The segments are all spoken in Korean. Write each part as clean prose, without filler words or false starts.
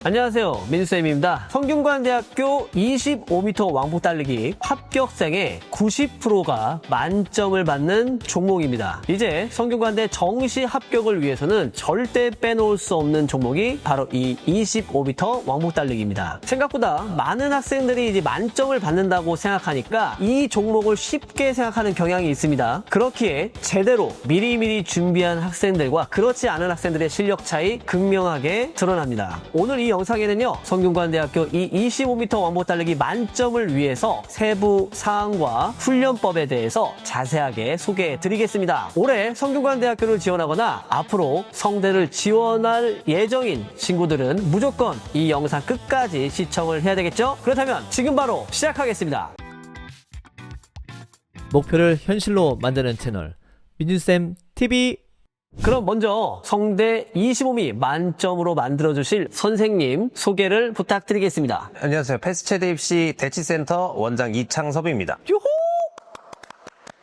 안녕하세요, 민수쌤입니다. 성균관대학교 25m 왕복 달리기 합격생의 90%가 만점을 받는 종목입니다. 이제 성균관대 정시 합격을 위해서는 절대 빼놓을 수 없는 종목이 바로 이 25m 왕복 달리기입니다. 생각보다 많은 학생들이 이제 만점을 받는다고 생각하니까 이 종목을 쉽게 생각하는 경향이 있습니다. 그렇기에 제대로 미리미리 준비한 학생들과 그렇지 않은 학생들의 실력 차이 극명하게 드러납니다. 오늘 이 영상에는요, 성균관대학교 이 25m 왕복 달리기 만점을 위해서 세부 사항과 훈련법에 대해서 자세하게 소개해 드리겠습니다. 올해 성균관대학교를 지원하거나 앞으로 성대를 지원할 예정인 친구들은 무조건 이 영상 끝까지 시청을 해야 되겠죠? 그렇다면 지금 바로 시작하겠습니다. 목표를 현실로 만드는 채널 민준쌤 TV. 그럼 먼저 성대 25미 만점으로 만들어주실 선생님 소개를 부탁드리겠습니다. 안녕하세요. 패스체대 입시 대치센터 원장 이창섭입니다. 유호!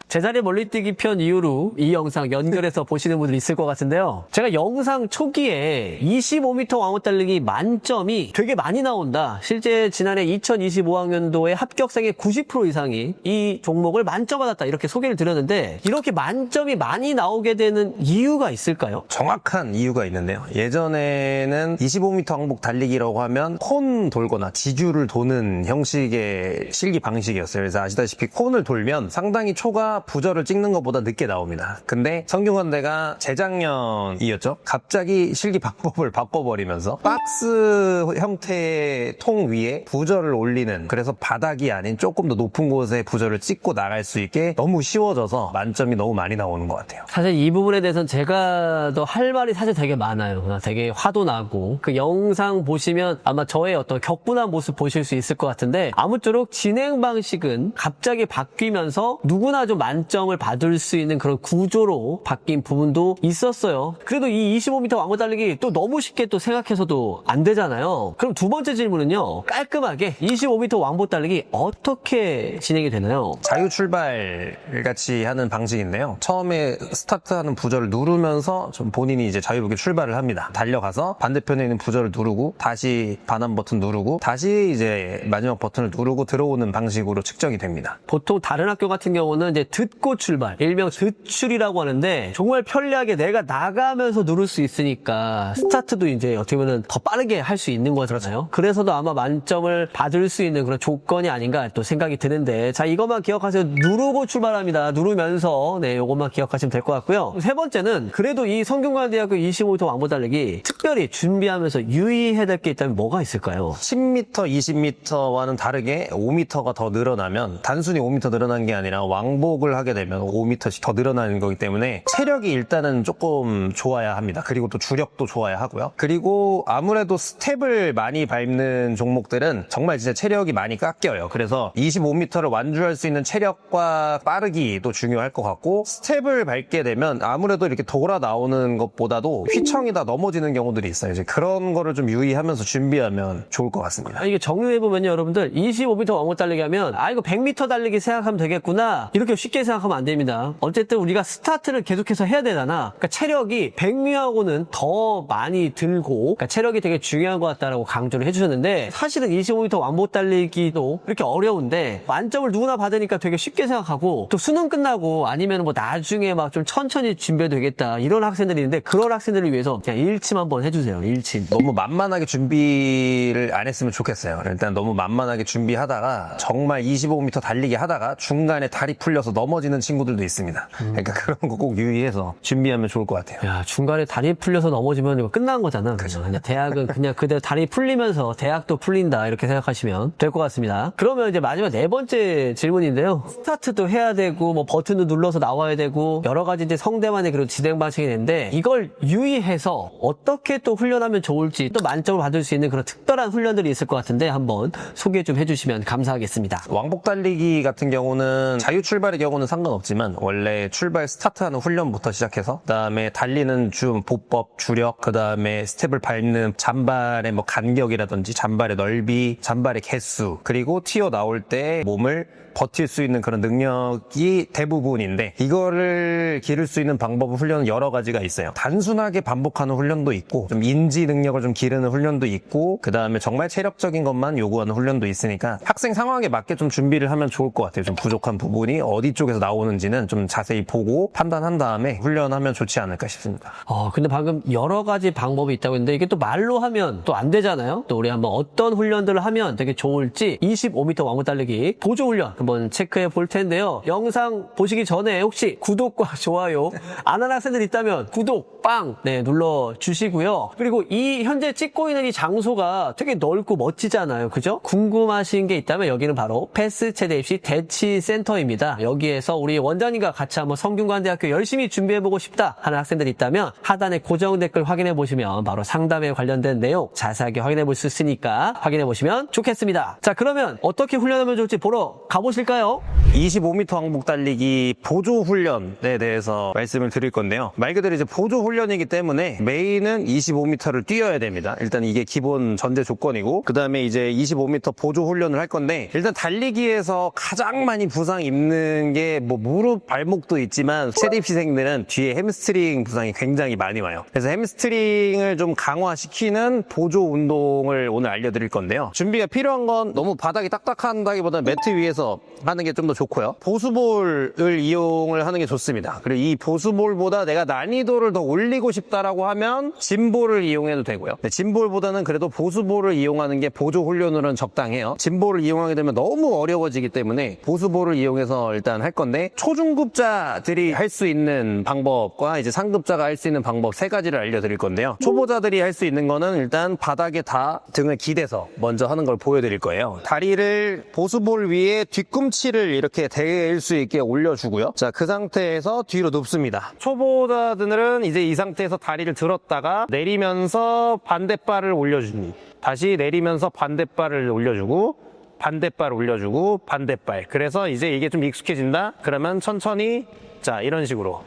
제자리 멀리뛰기 편 이후로 이 영상 연결해서 보시는 분들 있을 것 같은데요. 제가 영상 초기에 25m 왕복 달리기 만점이 되게 많이 나온다. 실제 지난해 2025학년도에 합격생의 90% 이상이 이 종목을 만점 받았다. 이렇게 소개를 드렸는데 이렇게 만점이 많이 나오게 되는 이유가 있을까요? 정확한 이유가 있는데요. 예전에는 25m 왕복 달리기라고 하면 콘 돌거나 지주를 도는 형식의 실기 방식이었어요. 그래서 아시다시피 콘을 돌면 상당히 초가 부저를 찍는 것보다 늦게 나옵니다. 근데 성균관대가 재작년이었죠. 갑자기 실기 방법을 바꿔버리면서 박스 형태의 통 위에 부저를 올리는, 그래서 바닥이 아닌 조금 더 높은 곳에 부저를 찍고 나갈 수 있게 너무 쉬워져서 만점이 너무 많이 나오는 것 같아요. 사실 이 부분에 대해서는 제가 더 할 말이 사실 되게 많아요. 되게 화도 나고 그 영상 보시면 아마 저의 어떤 격분한 모습 보실 수 있을 것 같은데, 아무쪼록 진행 방식은 갑자기 바뀌면서 누구나 좀 만점을 받을 수 있는 그런 구조로 바뀐 부분도 있었어요. 그래도 이 25m 왕복 달리기 또 너무 쉽게 또 생각해서도 안 되잖아요. 그럼 두 번째 질문은요, 깔끔하게 25m 왕복 달리기 어떻게 진행이 되나요? 자유 출발 같이 하는 방식인데요. 처음에 스타트하는 부저를 누르면서 좀 본인이 이제 자유롭게 출발을 합니다. 달려가서 반대편에 있는 부저를 누르고 다시 반환 버튼 누르고 다시 이제 마지막 버튼을 누르고 들어오는 방식으로 측정이 됩니다. 보통 다른 학교 같은 경우는 이제 듣고 출발, 일명 듣출이라고 하는데, 정말 편리하게 내가 나가면서 누를 수 있으니까 스타트도 이제 어떻게 보면 더 빠르게 할 수 있는 거잖아요. 그래서도 아마 만점을 받을 수 있는 그런 조건이 아닌가 또 생각이 드는데, 자, 이것만 기억하세요. 누르고 출발합니다. 누르면서, 네, 이것만 기억하시면 될 것 같고요. 세 번째는 그래도 이 성균관대학교 25m 왕복 달리기 특별히 준비하면서 유의해야 될 게 있다면 뭐가 있을까요? 10m, 20m와는 다르게 5m가 더 늘어나면, 단순히 5m 늘어난 게 아니라 왕복을 하게 되면 5m씩 더 늘어나는 거기 때문에 체력이 일단은 조금 좋아야 합니다. 그리고 또 주력도 좋아야 하고요. 그리고 아무래도 스텝을 많이 밟는 종목들은 정말 진짜 체력이 많이 깎여요. 그래서 25m를 완주할 수 있는 체력과 빠르기도 중요할 것 같고, 스텝을 밟게 되면 아무래도 이렇게 돌아 나오는 것보다도 휘청이다 넘어지는 경우들이 있어요. 이제 그런 거를 좀 유의하면서 준비하면 좋을 것 같습니다. 이게 정리해보면요, 여러분들, 25m 왕복 달리기 하면 이거 100m 달리기 생각하면 되겠구나, 이렇게 쉽게 생각하면 안 됩니다. 어쨌든 우리가 스타트를 계속해서 해야 되잖아. 그러니까 체력이 100미하고는 더 많이 들고, 그러니까 체력이 되게 중요한 것 같다라고 강조를 해주셨는데, 사실은 25m 왕복 달리기도 이렇게 어려운데 만점을 누구나 받으니까 되게 쉽게 생각하고, 또 수능 끝나고 아니면 뭐 나중에 막 좀 천천히 준비해도 되겠다 이런 학생들이 있는데, 그런 학생들을 위해서 그냥 일침 한번 해주세요. 일침. 너무 만만하게 준비를 안 했으면 좋겠어요. 일단 너무 만만하게 준비하다가 정말 25m 달리기 하다가 중간에 다리 풀려서 넘어지는 친구들도 있습니다. 그러니까 그런 거 꼭 유의해서 준비하면 좋을 것 같아요. 야, 중간에 다리 풀려서 넘어지면 이거 끝난 거잖아. 그냥 대학은 그냥 그대로 다리 풀리면서 대학도 풀린다 이렇게 생각하시면 될 것 같습니다. 그러면 이제 마지막 네 번째 질문인데요. 스타트도 해야 되고 뭐 버튼도 눌러서 나와야 되고 여러 가지 이제 성대만의 그런 진행 방식이 있는데, 이걸 유의해서 어떻게 또 훈련하면 좋을지, 또 만점을 받을 수 있는 그런 특별한 훈련들이 있을 것 같은데 한번 소개 좀 해주시면 감사하겠습니다. 왕복 달리기 같은 경우는 자유 출발의 경우는 훈련하고는 상관없지만 원래 출발 스타트하는 훈련부터 시작해서 그다음에 달리는 보법, 주력, 그다음에 스텝을 밟는 잔발의 뭐 간격이라든지 잔발의 넓이, 잔발의 개수, 그리고 튀어나올 때 몸을 버틸 수 있는 그런 능력이 대부분인데 이거를 기를 수 있는 방법 훈련은 여러 가지가 있어요. 단순하게 반복하는 훈련도 있고 좀 인지 능력을 좀 기르는 훈련도 있고 그다음에 정말 체력적인 것만 요구하는 훈련도 있으니까 학생 상황에 맞게 좀 준비를 하면 좋을 것 같아요. 좀 부족한 부분이 어디 쪽에서 나오는지는 좀 자세히 보고 판단한 다음에 훈련하면 좋지 않을까 싶습니다. 근데 방금 여러 가지 방법이 있다고 했는데 이게 또 말로 하면 또 안 되잖아요. 또 우리 한번 어떤 훈련들을 하면 되게 좋을지 25m 왕복 달리기 보조 훈련 한번 체크해 볼 텐데요. 영상 보시기 전에 혹시 구독과 좋아요 안 한 학생들 있다면 구독 빵 눌러 주시고요. 그리고 이 현재 찍고 있는 이 장소가 되게 넓고 멋지잖아요. 그죠? 궁금하신 게 있다면 여기는 바로 패스 체대 입시 대치 센터입니다. 여기에서 우리 원장님과 같이 한번 성균관대학교 열심히 준비해보고 싶다 하는 학생들이 있다면 하단에 고정 댓글 확인해 보시면 바로 상담에 관련된 내용 자세하게 확인해 볼 수 있으니까 확인해 보시면 좋겠습니다. 자, 그러면 어떻게 훈련하면 좋을지 보러 가보실까요? 25m 왕복 달리기 보조 훈련에 대해서 말씀을 드릴 건데요. 말 그대로 이제 보조 훈련이기 때문에 메인은 25m를 뛰어야 됩니다. 일단 이게 기본 전제 조건이고 그 다음에 이제 25m 보조 훈련을 할 건데 일단 달리기에서 가장 많이 부상 입는 게 뭐 무릎, 발목도 있지만 체대 입시생들은 뒤에 햄스트링 부상이 굉장히 많이 와요. 그래서 햄스트링을 좀 강화시키는 보조 운동을 오늘 알려드릴 건데요. 준비가 필요한 건 너무 바닥이 딱딱한다기보다는 매트 위에서 하는 게 좀 더 좋고요. 보수볼을 이용을 하는 게 좋습니다. 그리고 이 보수볼보다 내가 난이도를 더 올리고 싶다라고 하면 진볼을 이용해도 되고요. 진볼보다는 그래도 보수볼을 이용하는 게 보조 훈련으로는 적당해요. 진볼을 이용하게 되면 너무 어려워지기 때문에 보수볼을 이용해서 일단 할 건데 초중급자들이 할 수 있는 방법과 이제 상급자가 할 수 있는 방법 세 가지를 알려드릴 건데요. 초보자들이 할 수 있는 거는 일단 바닥에 다 등을 기대서 먼저 하는 걸 보여드릴 거예요. 다리를 보수볼 위에 뒤꿈치를 이렇게 대일 수 있게 올려주고요. 자, 그 상태에서 뒤로 눕습니다. 초보자들은 이제 이 상태에서 다리를 들었다가 내리면서 반대발을 올려줍니다. 다시 내리면서 반대발을 올려주고 반대발 올려주고 반대발. 그래서 이제 이게 좀 익숙해진다? 그러면 천천히 자, 이런 식으로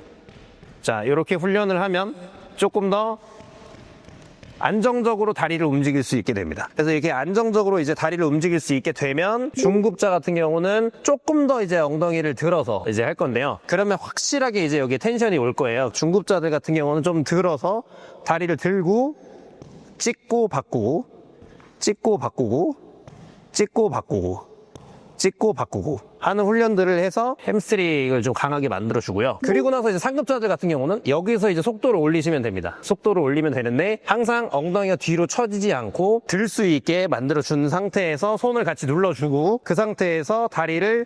자, 이렇게 훈련을 하면 조금 더 안정적으로 다리를 움직일 수 있게 됩니다. 그래서 이렇게 안정적으로 이제 다리를 움직일 수 있게 되면 중급자 같은 경우는 조금 더 이제 엉덩이를 들어서 이제 할 건데요. 그러면 확실하게 이제 여기에 텐션이 올 거예요. 중급자들 같은 경우는 좀 들어서 다리를 들고 찍고 바꾸고 찍고 바꾸고 찍고 바꾸고 찍고 바꾸고 하는 훈련들을 해서 햄스트링을 좀 강하게 만들어 주고요. 그리고 나서 이제 상급자들 같은 경우는 여기서 이제 속도를 올리시면 됩니다. 속도를 올리면 되는데 항상 엉덩이가 뒤로 처지지 않고 들 수 있게 만들어 준 상태에서 손을 같이 눌러주고 그 상태에서 다리를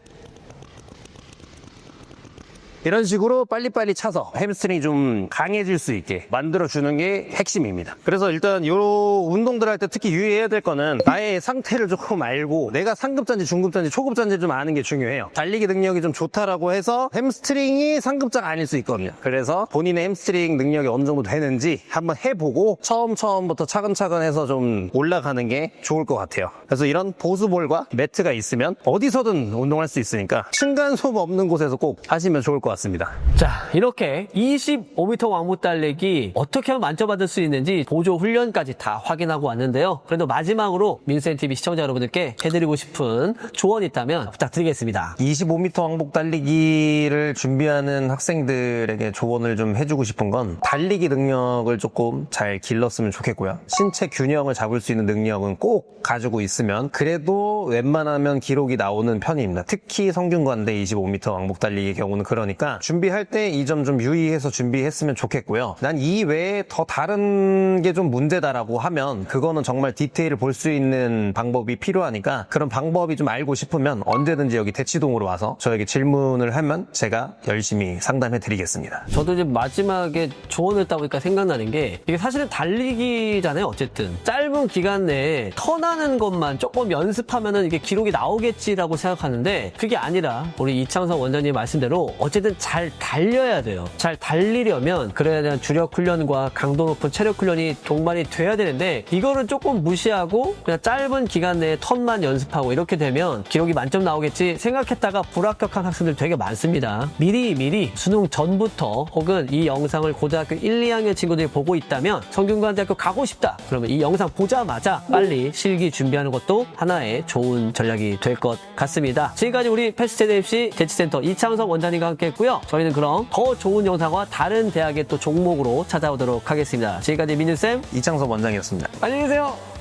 이런 식으로 빨리빨리 차서 햄스트링이 좀 강해질 수 있게 만들어주는 게 핵심입니다. 그래서 일단 요 운동들 할 때 특히 유의해야 될 거는 나의 상태를 조금 알고 내가 상급자인지 중급자인지 초급자인지 좀 아는 게 중요해요. 달리기 능력이 좀 좋다라고 해서 햄스트링이 상급자가 아닐 수 있거든요. 그래서 본인의 햄스트링 능력이 어느 정도 되는지 한번 해보고 처음부터 차근차근 해서 좀 올라가는 게 좋을 것 같아요. 그래서 이런 보수볼과 매트가 있으면 어디서든 운동할 수 있으니까 층간소음 없는 곳에서 꼭 하시면 좋을 것 같아요. 같습니다. 자, 이렇게 25m 왕복 달리기 어떻게 하면 만점받을 수 있는지 보조 훈련까지 다 확인하고 왔는데요. 그래도 마지막으로 민쌤TV 시청자 여러분들께 해드리고 싶은 조언이 있다면 부탁드리겠습니다. 25m 왕복 달리기를 준비하는 학생들에게 조언을 좀 해주고 싶은 건 달리기 능력을 조금 잘 길렀으면 좋겠고요. 신체 균형을 잡을 수 있는 능력은 꼭 가지고 있으면 그래도 웬만하면 기록이 나오는 편입니다. 특히 성균관대 25m 왕복 달리기의 경우는 그러니까 준비할 때 이 점 좀 유의해서 준비했으면 좋겠고요. 난 이 외에 더 다른 게 좀 문제다라고 하면 그거는 정말 디테일을 볼 수 있는 방법이 필요하니까 그런 방법이 좀 알고 싶으면 언제든지 여기 대치동으로 와서 저에게 질문을 하면 제가 열심히 상담해 드리겠습니다. 저도 이제 마지막에 조언을 했다 보니까 생각나는 게 이게 사실은 달리기잖아요. 어쨌든 짧은 기간 내에 턴하는 것만 조금 연습하면은 이게 기록이 나오겠지라고 생각하는데 그게 아니라 우리 이창성 원장님 말씀대로 어쨌든 일단은 잘 달려야 돼요. 잘 달리려면 그래야 대한 주력 훈련과 강도 높은 체력 훈련이 동반이 돼야 되는데 이거를 조금 무시하고 그냥 짧은 기간 내에 턴만 연습하고 이렇게 되면 기록이 만점 나오겠지 생각했다가 불합격한 학생들 되게 많습니다. 미리 수능 전부터 혹은 이 영상을 고등학교 1, 2학년 친구들이 보고 있다면 성균관대학교 가고 싶다. 그러면 이 영상 보자마자 빨리 실기 준비하는 것도 하나의 좋은 전략이 될 것 같습니다. 지금까지 우리 패스트세대 입시 대치센터 이창석 원장님과 함께 했고요. 저희는 그럼 더 좋은 영상과 다른 대학의 또 종목으로 찾아오도록 하겠습니다. 지금까지 민준쌤 이창섭 원장이었습니다. 안녕히 계세요.